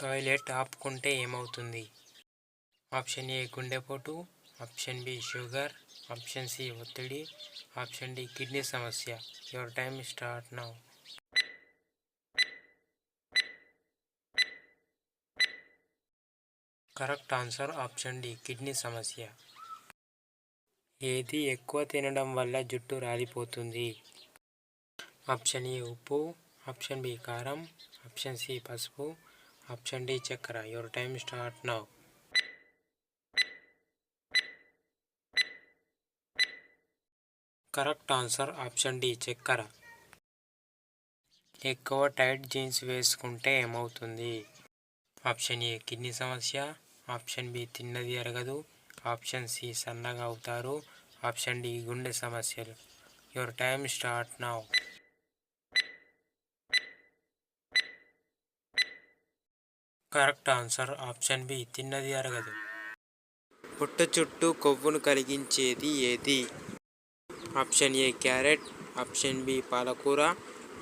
Toilet ఆపుకుంటే ఏమవుతుంది? Option A గుండెపోటు, option B sugar, option C ఒత్తిడి, ఆప్షన్ డి కిడ్నీ సమస్య. Your time start now. Correct answer option D kidney సమస్య. ఏది ఎక్కువ తినడం వల్ల జుట్టు రాలిపోతుంది? ఆప్షన్ ఏ ఉప్పు, ఆప్షన్ బి కారం, ఆప్షన్ సి పసుపు, ఆప్షన్ డి చక్కెర. Your time start now. Correct answer option D చక్కెర. ఎక్కువ టైట్ జీన్స్ వేసుకుంటే ఏమవుతుంది? ఆప్షన్ ఏ కిడ్నీ సమస్య, ఆప్షన్ బి తిన్నది అరగదు, ఆప్షన్ సి సన్నగా అవుతారు, ఆప్షన్ డి గుండె సమస్యలు. Your time start now. Correct answer option B తిన్నది అరగదు. పొట్ట చుట్టూ కొవ్వును కలిగించేది ఏది? Option A carrot, option B పాలకూర,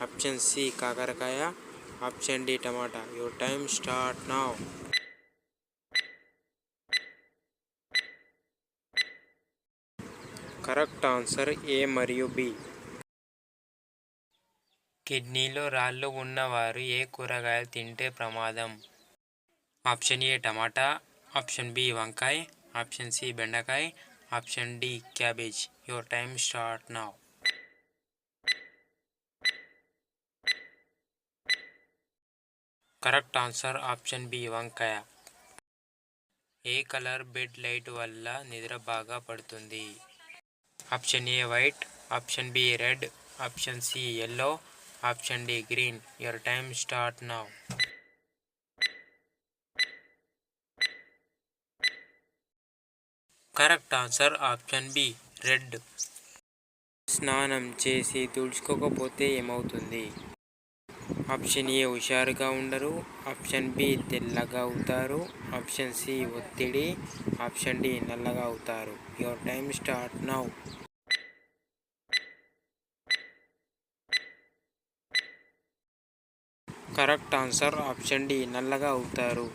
ఆప్షన్ సి కాకరకాయ, ఆప్షన్ డి టమాటా. Your time start now. Correct answer A మరియు బి. కిడ్నీలో రాళ్ళు ఉన్నవారు ఏ కూరగాయలు తింటే ప్రమాదం? ఆప్షన్ ఏ టమాటా, ఆప్షన్ బి వంకాయ, ఆప్షన్ సి బెండకాయ, option D cabbage. Your time start now. Correct answer option B వంకాయ. ఏ కలర్ బెడ్ లైట్ వల్ల నిద్ర బాగా పడుతుంది? Option A white, option B red, option C yellow, option D green. Your time start now. Correct answer option B red. స్నానం చేసి తుడుచుకోకపోతే ఏమవుతుంది? Option ఏ హుషారుగా ఉండరు, ఆప్షన్ బి తెల్లగా అవుతారు, ఆప్షన్ సి ఒత్తిడి, ఆప్షన్ డి నల్లగా అవుతారు. Your time start now. Correct answer option D నల్లగా అవుతారు.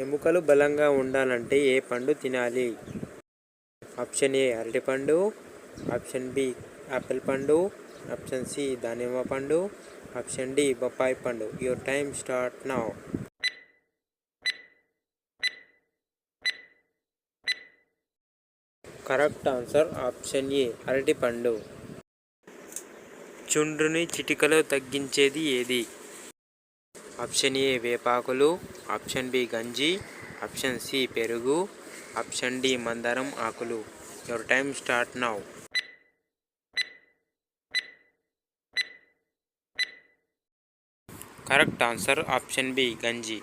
ఎముకలు బలంగా ఉండాలంటే ఏ పండు తినాలి? ఆప్షన్ ఏ అరటిపండు, ఆప్షన్ బి ఆపిల్ పండు, ఆప్షన్ సి దానిమ్మ పండు, ఆప్షన్ డి బొప్పాయి పండు. Your time start now. Correct answer option A అరటిపండు. చుండ్రుని చిటికలో తగ్గించేది ఏది? ఆప్షన్ ఏ వేపాకులు, ఆప్షన్ బి గంజి, ఆప్షన్ సి పెరుగు, ఆప్షన్ డి మందారం ఆకులు. Your time start now. Correct answer option B గంజి.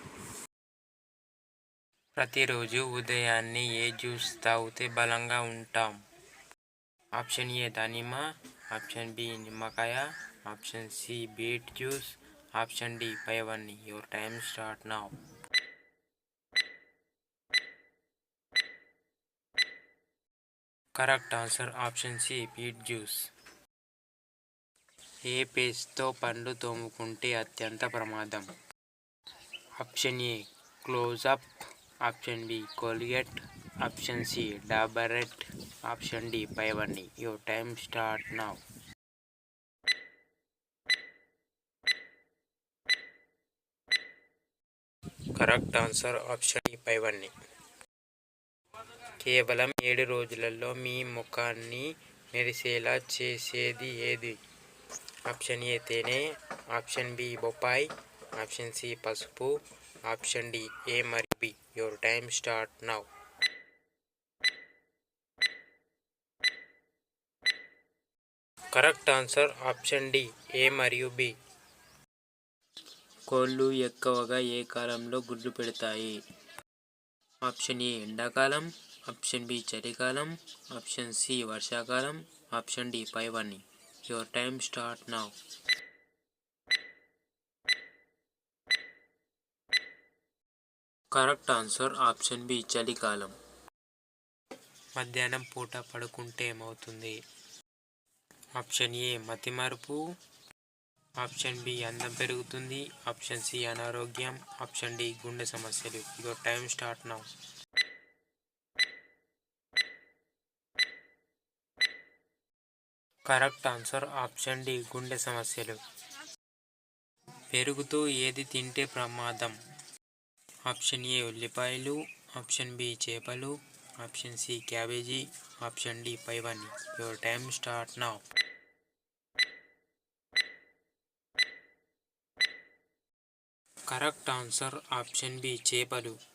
ప్రతిరోజు ఉదయాన్నే ఏ జ్యూస్ తాగితే బలంగా ఉంటాం? ఆప్షన్ ఏ దానిమ్మ, ఆప్షన్ బి నిమ్మకాయ, option C beet juice, option D పైవన్నీ. Your time start now. Correct answer option C beet juice. ఏ పేస్ట్తో పండ్లు తోముకుంటే అత్యంత ప్రమాదం? Option A Closeup, option B Colgate, option C Dabur red, option D పైవన్నీ. Your time start now. Correct answer option D పైవన్నీ. కేవలం 7 రోజులలో మీ ముఖాన్ని మెరిసేలా చేసేది ఏది? ఆప్షన్ ఏ తేనె, ఆప్షన్ బి బొప్పాయి, ఆప్షన్ సి పసుపు, ఆప్షన్ డి ఏ మరియు B. Your time start now. Correct answer option D A మరియు బి. కోళ్ళు ఎక్కువగా ఏ కాలంలో గుడ్లు పెడతాయి? ఆప్షన్ ఏ ఎండాకాలం, ఆప్షన్ బి చలికాలం, ఆప్షన్ సి వర్షాకాలం, ఆప్షన్ డి పైవన్నీ. Your time start now. Correct answer option B చలికాలం. మధ్యాహ్నం పూట పడుకుంటే ఏమవుతుంది? ఆప్షన్ ఏ మతిమరుపు, ఆప్షన్ బి అందం పెరుగుతుంది. ఆప్షన్ సి అనారోగ్యం. ఆప్షన్ డి గుండె సమస్యలు. Your time start now. Correct answer option D గుండె సమస్యలు. పెరుగుతో ఏది తింటే ప్రమాదం? ఆప్షన్ ఏ ఉల్లిపాయలు. ఆప్షన్ బి చేపలు. Option C cabbage. Option D పైవన్నీ. Your time start now. Correct answer option B చేపలు.